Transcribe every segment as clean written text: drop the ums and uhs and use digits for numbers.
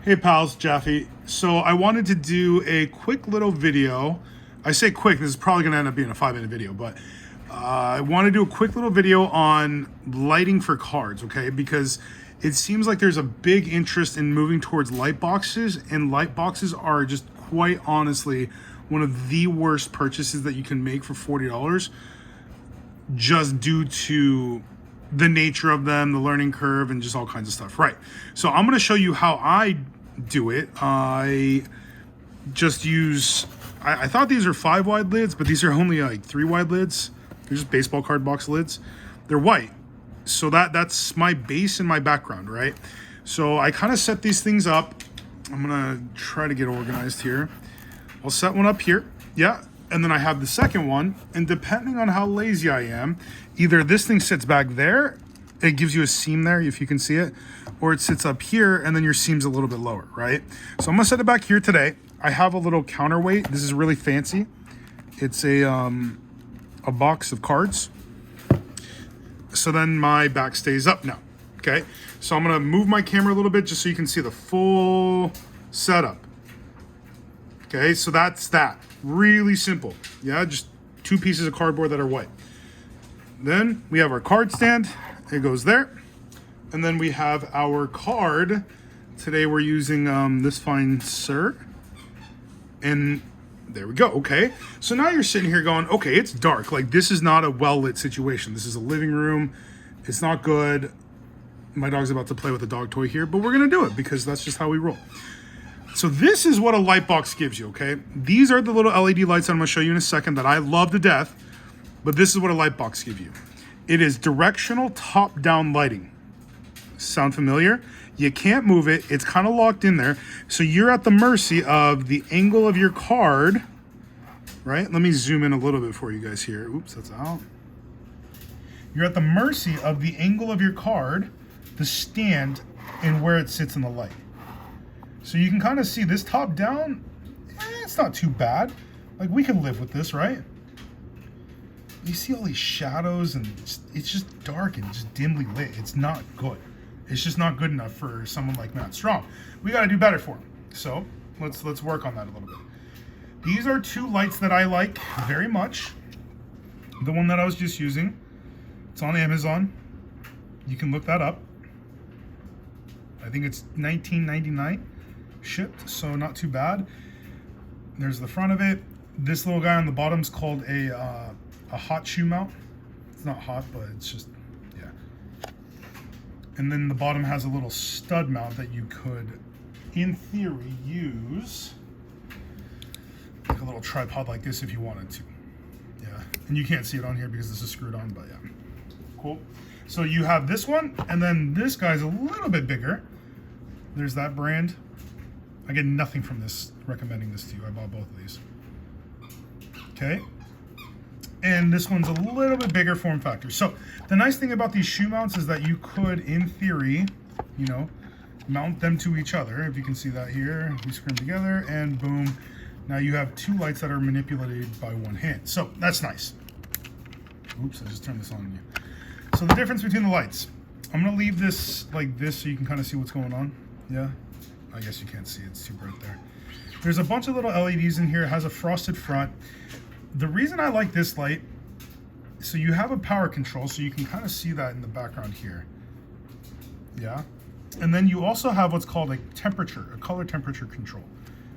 Hey pals, Jaffe. So I wanted to do a quick little video. I say quick, this is probably gonna end up being a 5-minute video, but I want to do a quick little video on lighting for cards, okay? Because it seems like there's a big interest in moving towards light boxes, and light boxes are just quite honestly one of the worst purchases that you can make for $40 just due to the nature of them, the learning curve, and just all kinds of stuff. Right. So I'm going to show you how I do it. I just use, I thought these are 5 wide lids, but these are only like 3 wide lids. They're just baseball card box lids. They're white. So that's my base and my background, right? So I kind of set these things up. I'm going to try to get organized here. I'll set one up here. Yeah. And then I have the second one, and depending on how lazy I am, either this thing sits back there, it gives you a seam there if you can see it, or it sits up here and then your seam's a little bit lower, right? So I'm gonna set it back here today. I have a little counterweight. This is really fancy. It's a box of cards. So then my back stays up now, okay? So I'm gonna move my camera a little bit just so you can see the full setup. Okay, so that's that. Really simple. Yeah, just 2 pieces of cardboard that are white. Then we have our card stand. It goes there. And then we have our card. Today we're using this fine sir. And there we go. Okay. So now you're sitting here going, okay, it's dark. Like, this is not a well-lit situation. This is a living room. It's not good. My dog's about to play with a dog toy here, but we're going to do it because that's just how we roll. So this is what a light box gives you, okay? These are the little LED lights that I'm gonna show you in a second that I love to death, but this is what a light box gives you. It is directional top-down lighting. Sound familiar? You can't move it, it's kind of locked in there. So you're at the mercy of the angle of your card, right? Let me zoom in a little bit for you guys here. Oops, that's out. You're at the mercy of the angle of your card, the stand, and where it sits in the light. So you can kind of see this top down, it's not too bad. Like, we can live with this, right? You see all these shadows and it's just dark and just dimly lit. It's not good. It's just not good enough for someone like Matt Strong. We got to do better for him. So let's work on that a little bit. These are 2 lights that I like very much. The one that I was just using, it's on Amazon. You can look that up. I think it's $19.99. Shipped, so not too bad. There's the front of it. This little guy on the bottom is called a hot shoe mount. It's not hot, but it's just, yeah. And then the bottom has a little stud mount that you could, in theory, use like a little tripod like this if you wanted to. Yeah, and you can't see it on here because this is screwed on, but yeah, cool. So you have this one, and then this guy's a little bit bigger. There's that brand. I get nothing from this recommending this to you. I bought both of these. Okay. And this one's a little bit bigger form factor. So the nice thing about these shoe mounts is that you could, in theory, you know, mount them to each other. If you can see that here, we screw them together and boom. Now you have 2 lights that are manipulated by one hand. So that's nice. Oops, I just turned this on you. So the difference between the lights. I'm gonna leave this like this so you can kind of see what's going on. Yeah. I guess you can't see it, it's too bright there. There's a bunch of little LEDs in here. It has a frosted front. The reason I like this light, so you have a power control, so you can kind of see that in the background here. Yeah. And then you also have what's called a temperature, a color temperature control.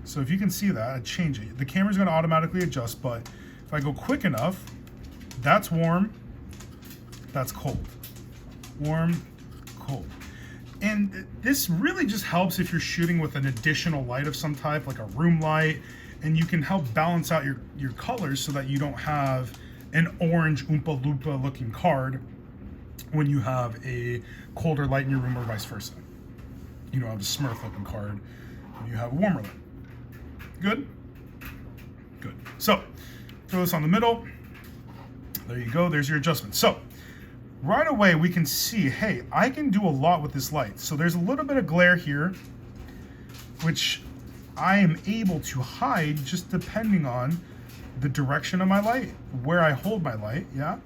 So if you can see that, I change it. The camera's gonna automatically adjust, but if I go quick enough, that's warm, that's cold. Warm, cold. And this really just helps if you're shooting with an additional light of some type, like a room light, and you can help balance out your colors so that you don't have an orange Oompa Loompa looking card when you have a colder light in your room or vice versa. You don't have a Smurf looking card when you have a warmer light. Good? Good. So, throw this on the middle. There you go, there's your adjustment. So, right away we can see, hey, I can do a lot with this light. So there's a little bit of glare here, which I am able to hide just depending on the direction of my light, where I hold my light, yeah?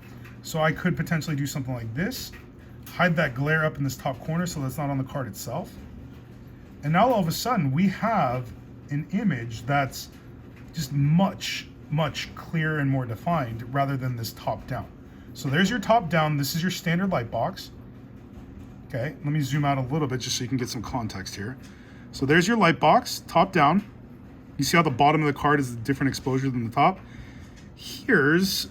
So I could potentially do something like this, hide that glare up in this top corner so that's not on the card itself. And now all of a sudden we have an image that's just much clearer and more defined rather than this top down. So there's your top down. This is your standard light box. Okay, let me zoom out a little bit just so you can get some context here. So there's your light box, top down. You see how the bottom of the card is a different exposure than the top? Here's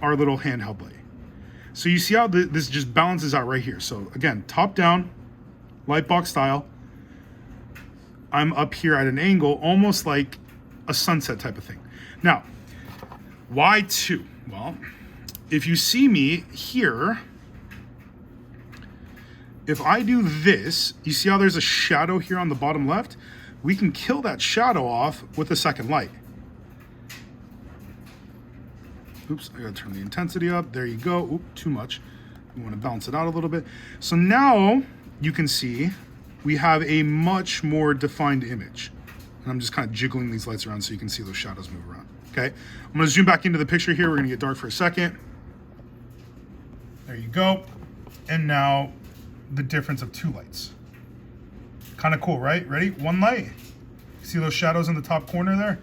our little handheld light. So you see how this just balances out right here. So again, top down, light box style. I'm up here at an angle, almost like a sunset type of thing. Now, why 2? Well, if you see me here, if I do this, you see how there's a shadow here on the bottom left? We can kill that shadow off with a second light. Oops, I gotta turn the intensity up. There you go. Oop, too much. We wanna balance it out a little bit. So now you can see we have a much more defined image. And I'm just kind of jiggling these lights around so you can see those shadows move around, okay? I'm gonna zoom back into the picture here. We're gonna get dark for a second. There you go. And now the difference of 2 lights. Kind of cool, right? Ready? 1 light. See those shadows in the top corner there?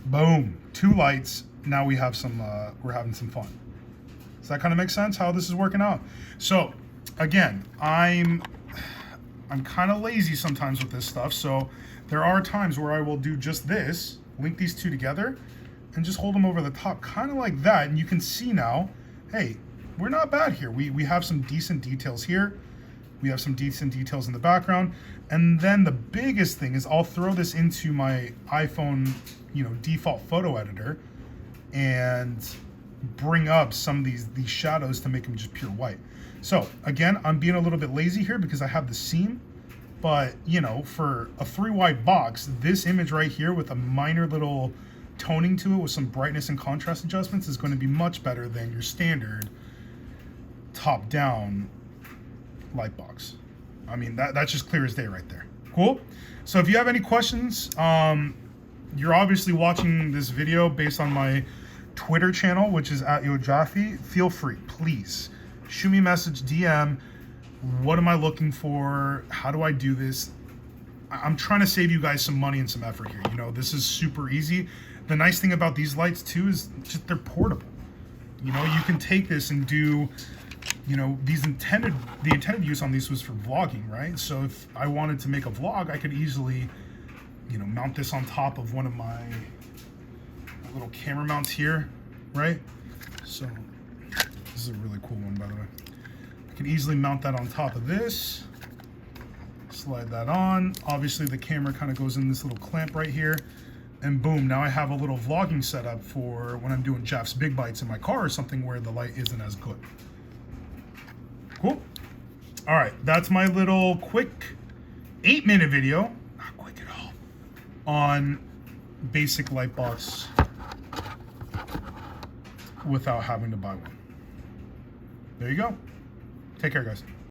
Boom, 2 lights. Now we have some, we're having some fun. Does that kind of make sense how this is working out? So again, I'm kind of lazy sometimes with this stuff. So there are times where I will do just this, link these 2 together and just hold them over the top, kind of like that. And you can see now, hey, we're not bad here. We have some decent details here. We have some decent details in the background. And then the biggest thing is I'll throw this into my iPhone, default photo editor and bring up some of these shadows to make them just pure white. So again, I'm being a little bit lazy here because I have the seam, but for a 3 wide box, this image right here with a minor little toning to it with some brightness and contrast adjustments is going to be much better than your standard top down light box. I mean, that's just clear as day right there. Cool. So if you have any questions, you're obviously watching this video based on my Twitter channel, which is @YoJaffe. Feel free, please shoot me a message, DM. What am I looking for? How do I do this? I'm trying to save you guys some money and some effort here. This is super easy. The nice thing about these lights too is just they're portable. You can take this and do, the intended use on these was for vlogging, right? So if I wanted to make a vlog, I could easily, mount this on top of one of my little camera mounts here, right? So this is a really cool one, by the way. I can easily mount that on top of this, slide that on. Obviously the camera kind of goes in this little clamp right here, and boom, now I have a little vlogging setup for when I'm doing Jeff's Big Bites in my car or something where the light isn't as good. Cool. All right, that's my little quick 8-minute video, not quick at all, on basic light box without having to buy one. There you go. Take care, guys.